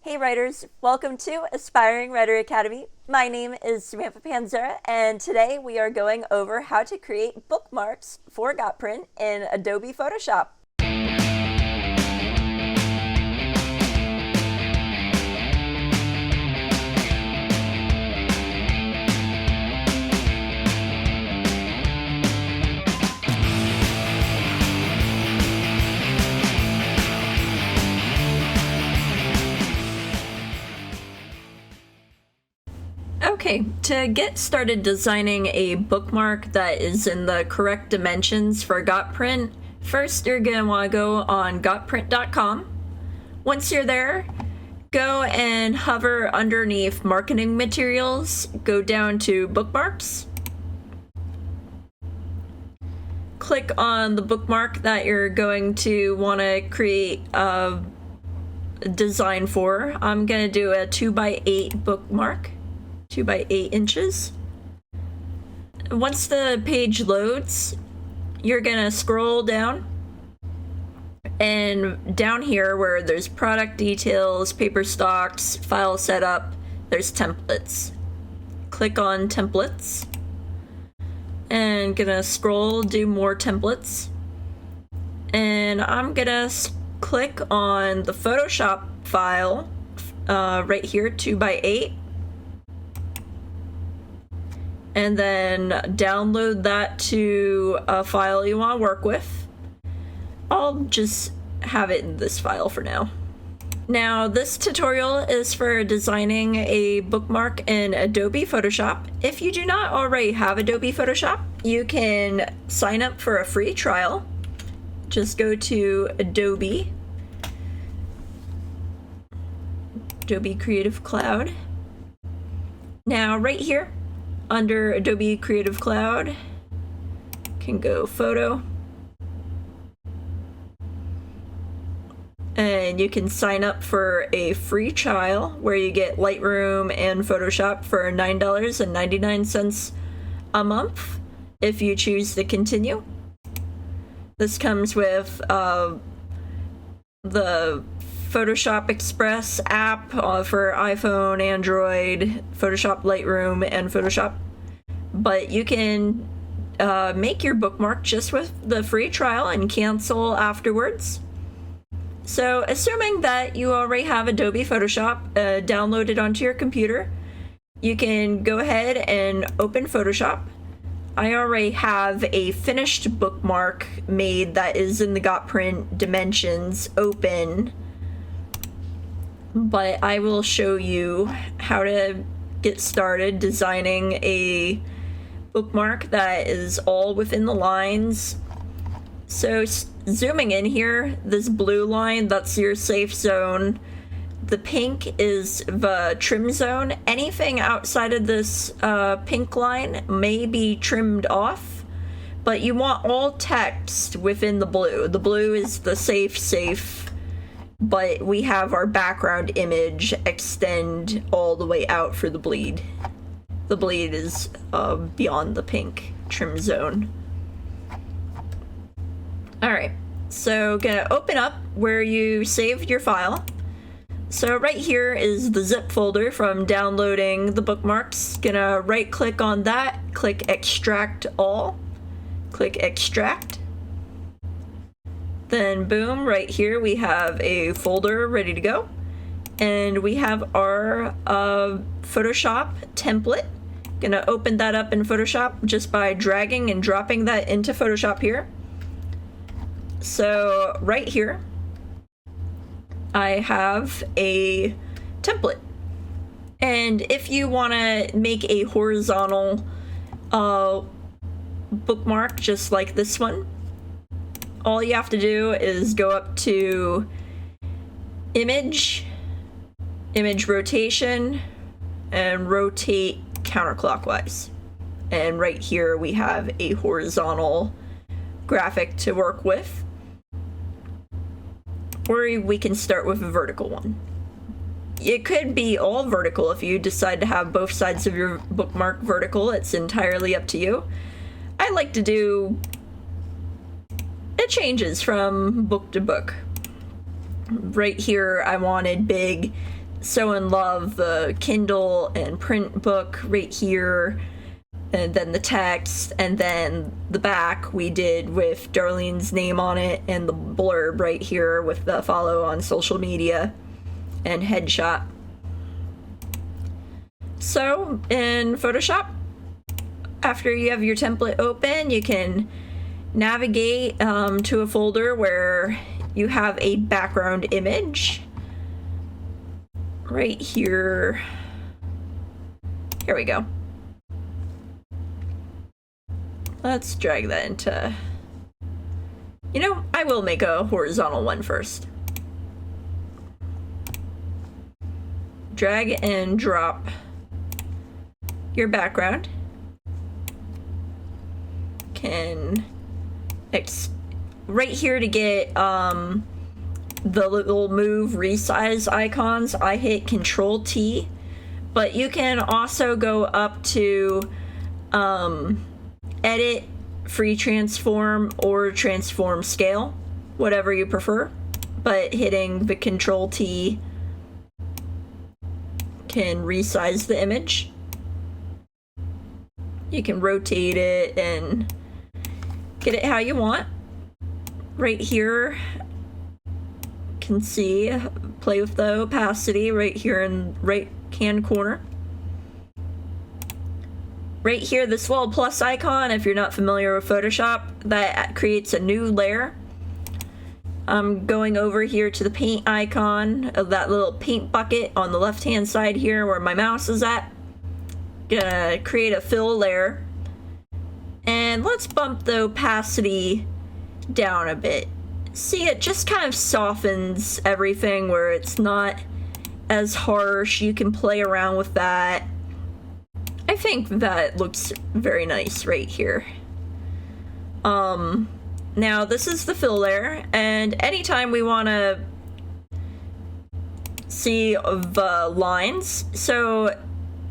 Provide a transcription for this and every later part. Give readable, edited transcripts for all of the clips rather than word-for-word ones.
Hey writers, welcome to Aspiring Writer Academy. My name is Samantha Panzera, and today we are going over how to create bookmarks for GotPrint in Adobe Photoshop. Okay, to get started designing a bookmark that is in the correct dimensions for GotPrint, first you're going to want to go on GotPrint.com. Once you're there, go and hover underneath marketing materials, go down to bookmarks. Click on the bookmark that you're going to want to create a design for. I'm going to do a 2x8 bookmark. 2 by 8 inches. Once the page loads, you're gonna scroll down, and down here where there's product details, paper stocks, file setup, there's templates. Click on templates, and gonna scroll, do more templates, and I'm gonna click on the Photoshop file right here, 2 by 8. And then download that to a file you want to work with. I'll just have it in this file for now. Now, this tutorial is for designing a bookmark in Adobe Photoshop. If you do not already have Adobe Photoshop, you can sign up for a free trial. Just go to Adobe Creative Cloud. Now, right here, under Adobe Creative Cloud, can go Photo, and you can sign up for a free trial where you get Lightroom and Photoshop for $9.99 a month if you choose to continue. This comes with the Photoshop Express app for iPhone, Android, Photoshop Lightroom, and Photoshop. But you can make your bookmark just with the free trial and cancel afterwards. So, assuming that you already have Adobe Photoshop downloaded onto your computer, you can go ahead and open Photoshop. I already have a finished bookmark made that is in the GotPrint dimensions open, but I will show you how to get started designing a bookmark that is all within the lines. So zooming in here, this blue line, that's your safe zone. The pink is the trim zone. Anything outside of this pink line may be trimmed off, but you want all text within the blue. The blue is the safe, but we have our background image extend all the way out for the bleed. The bleed is beyond the pink trim zone. Alright, so gonna open up where you saved your file. So right here is the zip folder from downloading the bookmarks. Gonna right click on that, click extract all, click extract. Then boom, right here we have a folder ready to go. And we have our Photoshop template. Gonna open that up in Photoshop just by dragging and dropping that into Photoshop here. So right here, I have a template. And if you wanna make a horizontal bookmark just like this one, all you have to do is go up to image rotation, and rotate counterclockwise. And right here we have a horizontal graphic to work with. Or we can start with a vertical one. It could be all vertical if you decide to have both sides of your bookmark vertical. It's entirely up to you. I like to do it changes from book to book. Right here I wanted big so in love the Kindle and print book right here, and then the text, and then the back we did with Darlene's name on it, and the blurb right here with the follow on social media and headshot. So in Photoshop, after you have your template open, you can navigate to a folder where you have a background image right here. Here we go. Let's drag that into, you know, I will make a horizontal one first. Drag and drop your background. Can right here to get the little move resize icons, I hit Control T, but you can also go up to edit, free transform, or transform scale, whatever you prefer, but hitting the Control T can resize the image. You can rotate it and get it how you want. Right here, can see, play with the opacity right here in right hand corner. Right here, this little plus icon, if you're not familiar with Photoshop, that creates a new layer. I'm going over here to the paint icon of that little paint bucket on the left hand side here where my mouse is at. Gonna create a fill layer, and let's bump the opacity down a bit. See, it just kind of softens everything where it's not as harsh. You can play around with that. I think that looks very nice right here. Now this is the fill layer, and anytime we want to see the lines, so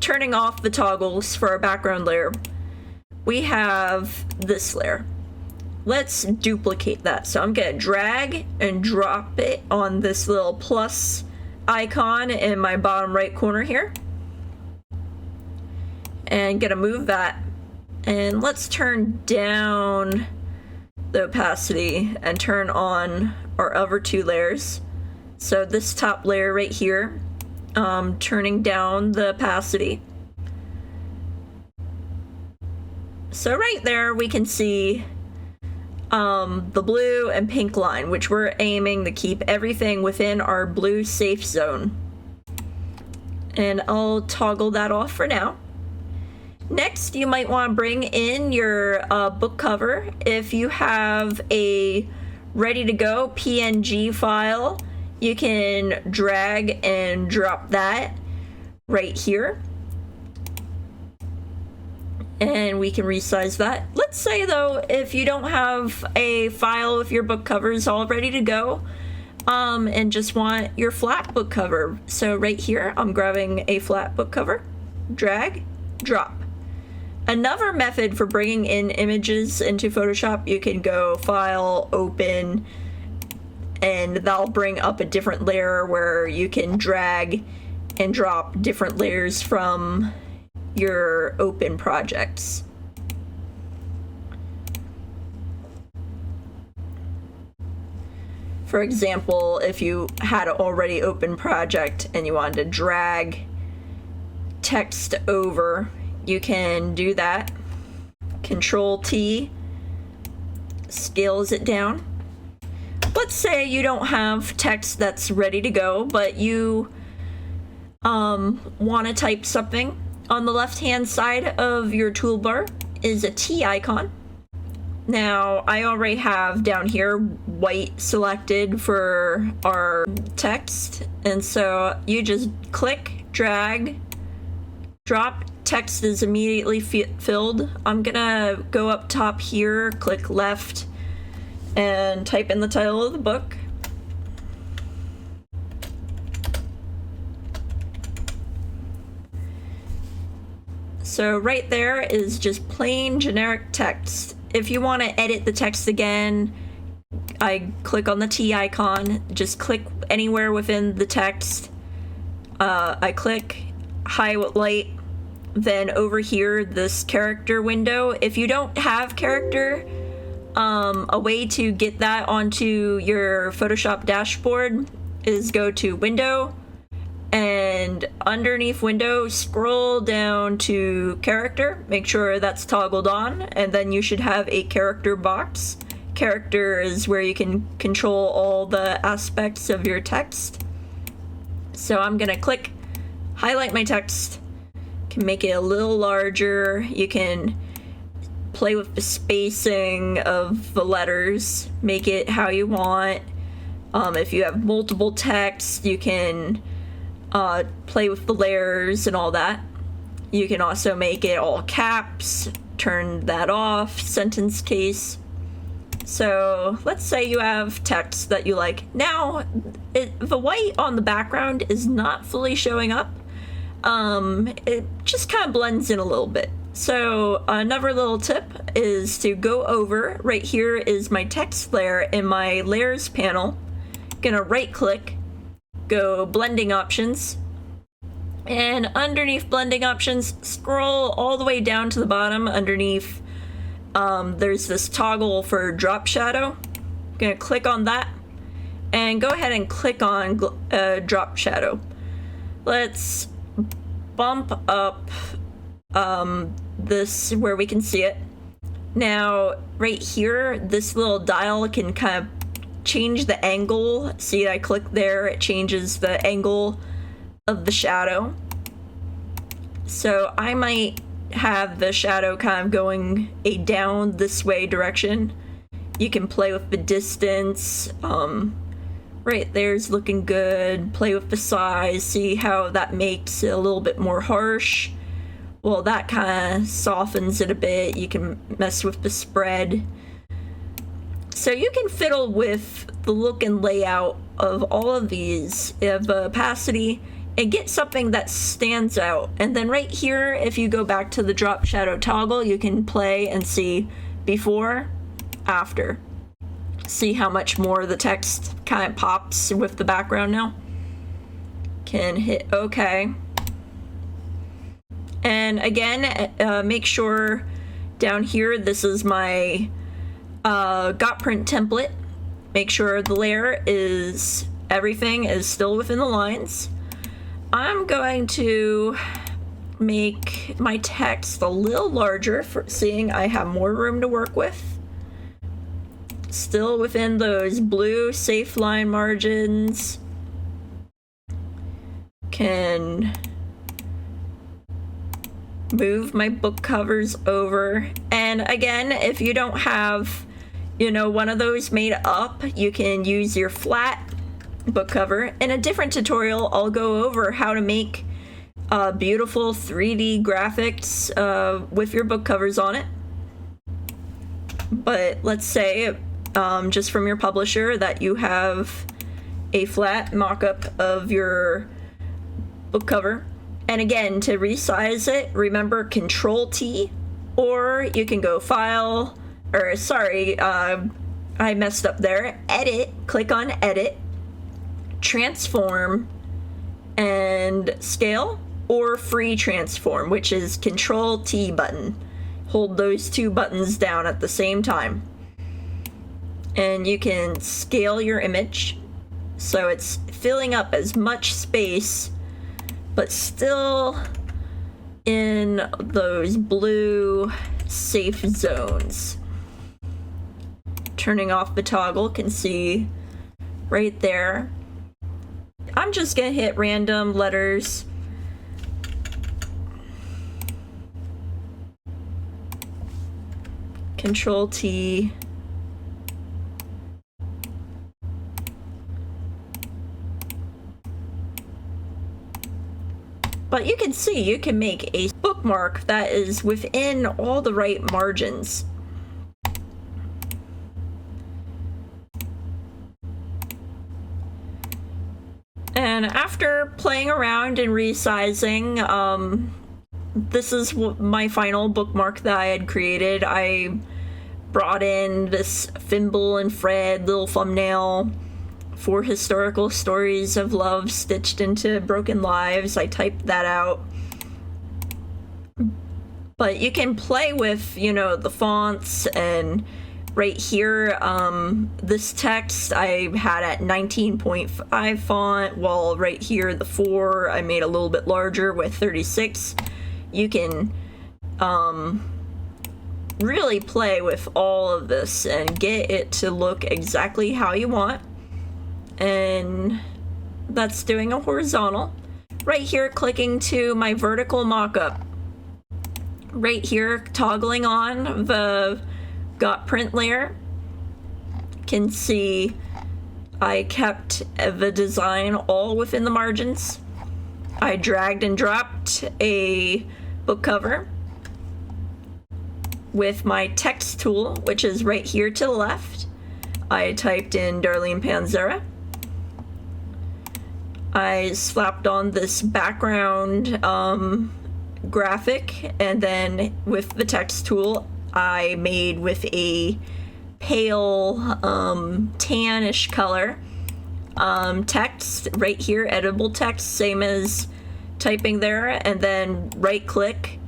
turning off the toggles for our background layer, we have this layer. Let's duplicate that. So I'm gonna drag and drop it on this little plus icon in my bottom right corner here, and gonna move that, and let's turn down the opacity and turn on our other two layers. So this top layer right here, turning down the opacity. So right there we can see the blue and pink line, which we're aiming to keep everything within our blue safe zone. And I'll toggle that off for now. Next, you might want to bring in your book cover. If you have a ready to go PNG file, you can drag and drop that right here. And we can resize that. Let's say though, if you don't have a file with your book covers all ready to go, and just want your flat book cover. So right here, I'm grabbing a flat book cover, drag, drop. Another method for bringing in images into Photoshop, you can go File, Open, and that'll bring up a different layer where you can drag and drop different layers from your open projects. For example, if you had an already open project and you wanted to drag text over, you can do that. Control T scales it down. Let's say you don't have text that's ready to go, but you want to type something. On the left hand side of your toolbar is a T icon. Now I already have down here white selected for our text, and so you just click, drag, drop. Text is immediately filled. I'm gonna go up top here, click left, and type in the title of the book. So right there is just plain generic text. If you want to edit the text again, I click on the T icon, just click anywhere within the text, I click highlight, then over here, this character window. If you don't have character, a way to get that onto your Photoshop dashboard is go to Window, and underneath Window, scroll down to Character. Make sure that's toggled on, and then you should have a character box. Character is where you can control all the aspects of your text. So I'm gonna click, highlight my text, can make it a little larger. You can play with the spacing of the letters, make it how you want. If you have multiple text, you can play with the layers and all that. You can also make it all caps, turn that off, sentence case. So let's say you have text that you like. Now, the white on the background is not fully showing up. It just kind of blends in a little bit. So another little tip is to go over, right here is my text layer in my layers panel. Gonna right click, go blending options, and underneath blending options, scroll all the way down to the bottom. Underneath, there's this toggle for drop shadow. Gonna click on that, and go ahead and click on drop shadow. Let's bump up this where we can see it. Now, right here, this little dial can kind of change the angle. See, I click there, it changes the angle of the shadow. So I might have the shadow kind of going a down this way direction. You can play with the distance. Right there's looking good. Play with the size, see how that makes it a little bit more harsh. Well, that kind of softens it a bit. You can mess with the spread. So you can fiddle with the look and layout of all of these, of opacity, and get something that stands out. And then right here, if you go back to the drop shadow toggle, you can play and see before, after. See how much more the text kind of pops with the background now. Can hit OK. And again, make sure down here, this is my GotPrint template. Make sure the layer is, everything is still within the lines. I'm going to make my text a little larger, for seeing I have more room to work with. Still within those blue safe line margins. Can move my book covers over. And again, if you don't have, one of those made up, you can use your flat book cover. In a different tutorial, I'll go over how to make beautiful 3D graphics with your book covers on it. But let's say, just from your publisher, that you have a flat mock-up of your book cover. And again, to resize it, remember Control T, or you can go File, or sorry, I messed up there. Edit, click on Edit, Transform, and Scale, or Free Transform, which is Control T button. Hold those two buttons down at the same time. And you can scale your image so it's filling up as much space but still in those blue safe zones. Turning off the toggle, can see right there. I'm just gonna hit random letters. Control T. But you can see, you can make a bookmark that is within all the right margins. And after playing around and resizing, this is my final bookmark that I had created. I brought in this thimble and thread little thumbnail 4 historical stories of love stitched into broken lives. I typed that out. But you can play with, you know, the fonts, and right here, this text I had at 19.5 font, while right here the 4 I made a little bit larger with 36. You can really play with all of this and get it to look exactly how you want. And that's doing a horizontal. Right here, clicking to my vertical mockup. Right here, toggling on the GotPrint layer. Can see I kept the design all within the margins. I dragged and dropped a book cover with my text tool, which is right here to the left. I typed in Darlene Samantha. I slapped on this background graphic, and then with the text tool, I made with a pale tannish color text right here, editable text, same as typing there, and then right click,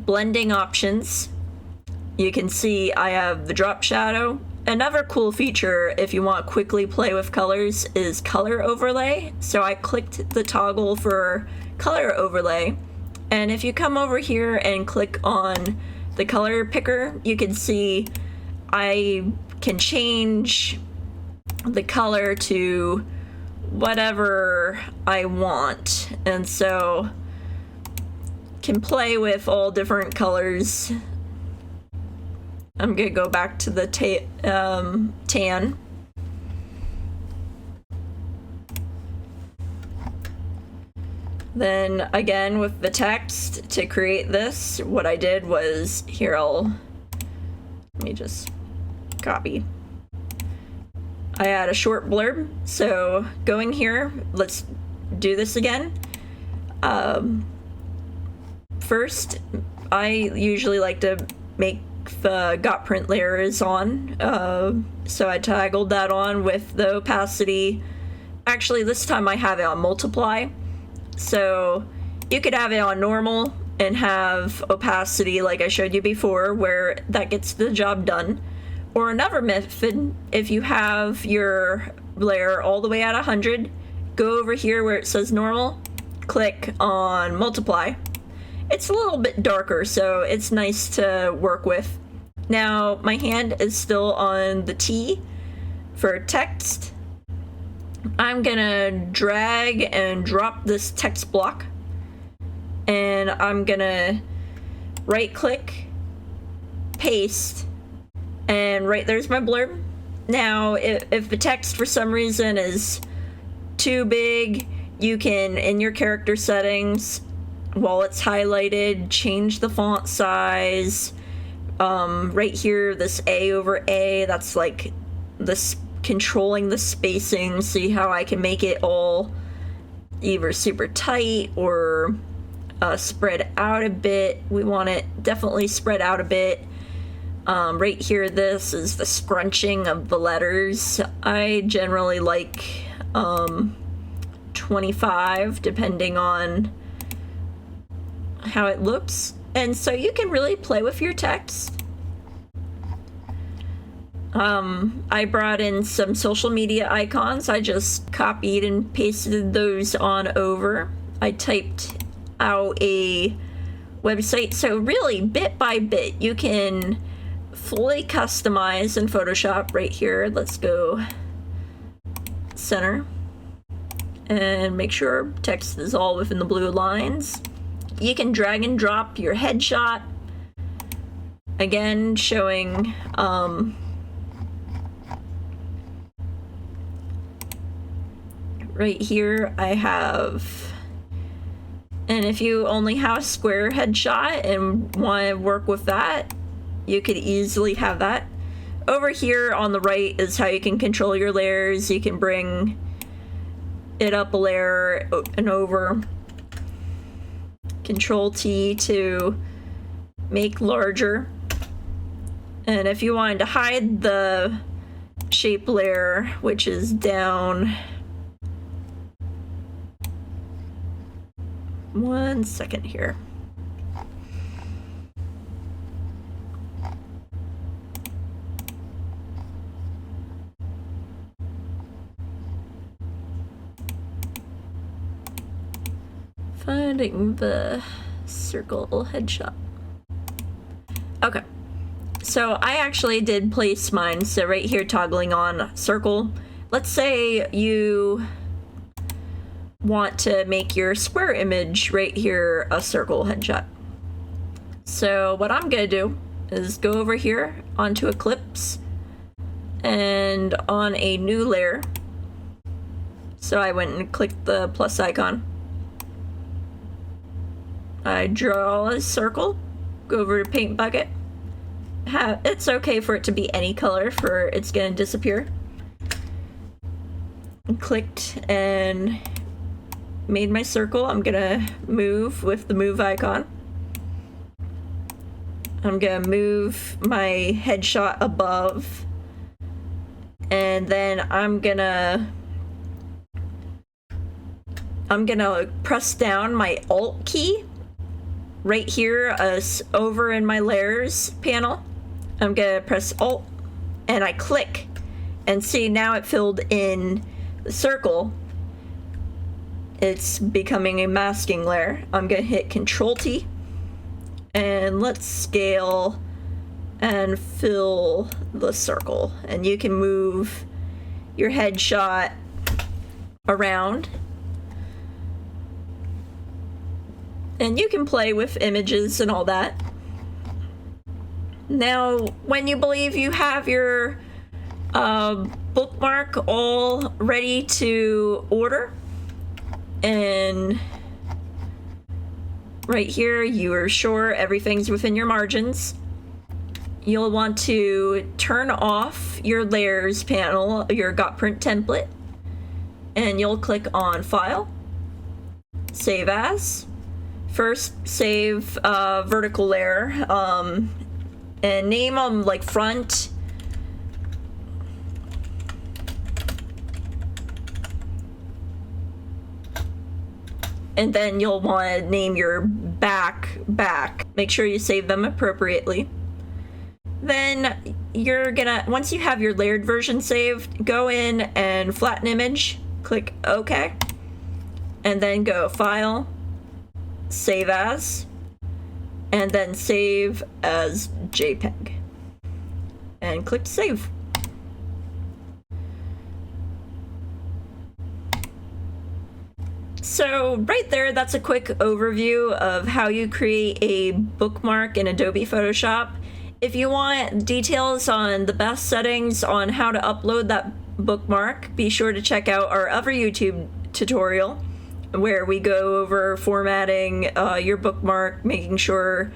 blending options. You can see I have the drop shadow. Another cool feature, if you want to quickly play with colors, is color overlay. So I clicked the toggle for color overlay, and if you come over here and click on the color picker, you can see I can change the color to whatever I want, and so can play with all different colors. I'm gonna go back to the tan. Then again with the text, to create this, what I did was, here, let me just copy. I add a short blurb. So going here, let's do this again. First, I usually like to make the GotPrint layers on. So I toggled that on with the opacity. Actually, this time I have it on multiply. So you could have it on normal and have opacity like I showed you before, where that gets the job done. Or another method, if you have your layer all the way at 100, go over here where it says normal, click on multiply. It's a little bit darker, so it's nice to work with. Now my hand is still on the T for text. I'm gonna drag and drop this text block, and I'm gonna right click, paste, and right there's my blurb. Now if the text for some reason is too big, you can, in your character settings, while it's highlighted, change the font size. Right here, this A over A, that's like this controlling the spacing. See how I can make it all either super tight or spread out a bit. We want it definitely spread out a bit. Right here, this is the scrunching of the letters. I generally like 25, depending on how it looks. And so you can really play with your text. I brought in some social media icons. I just copied and pasted those on over. I typed out a website. So really, bit by bit, you can fully customize in Photoshop. Right here, let's go center and make sure text is all within the blue lines. You can drag and drop your headshot. Again, showing right here I have, and if you only have a square headshot and want to work with that, you could easily have that. Over here on the right is how you can control your layers. You can bring it up a layer and over. Control T to make larger. And if you wanted to hide the shape layer, which is down. 1 second here. Finding the circle headshot. Okay, so I actually did place mine, so right here toggling on circle. Let's say you want to make your square image right here a circle headshot. So what I'm gonna do is go over here onto Eclipse and on a new layer. So I went and clicked the plus icon. I draw a circle, go over to paint bucket. It's okay for it to be any color, for it's gonna disappear. Clicked and made my circle. I'm gonna move with the move icon. I'm gonna move my headshot above, and then I'm gonna press down my Alt key right here over in my layers panel. I'm gonna press Alt and I click, and see, now it filled in the circle. It's becoming a masking layer. I'm gonna hit Control T and let's scale and fill the circle. And you can move your headshot around. And you can play with images and all that. Now, when you believe you have your bookmark all ready to order, and right here you are sure everything's within your margins, you'll want to turn off your layers panel, your GotPrint template, and you'll click on File, Save As. First, save vertical layer, and name them like front. And then you'll want to name your back. Make sure you save them appropriately. Then you're gonna, once you have your layered version saved, go in and flatten image, click OK, and then go File, Save As, and then Save as JPEG, and click Save. So right there, that's a quick overview of how you create a bookmark in Adobe Photoshop. If you want details on the best settings on how to upload that bookmark, be sure to check out our other YouTube tutorial where we go over formatting your bookmark, making sure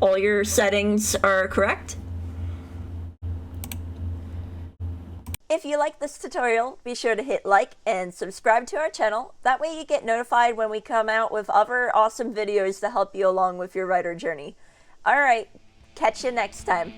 all your settings are correct. If you like this tutorial, be sure to hit like and subscribe to our channel. That way you get notified when we come out with other awesome videos to help you along with your writer journey. Alright, catch you next time.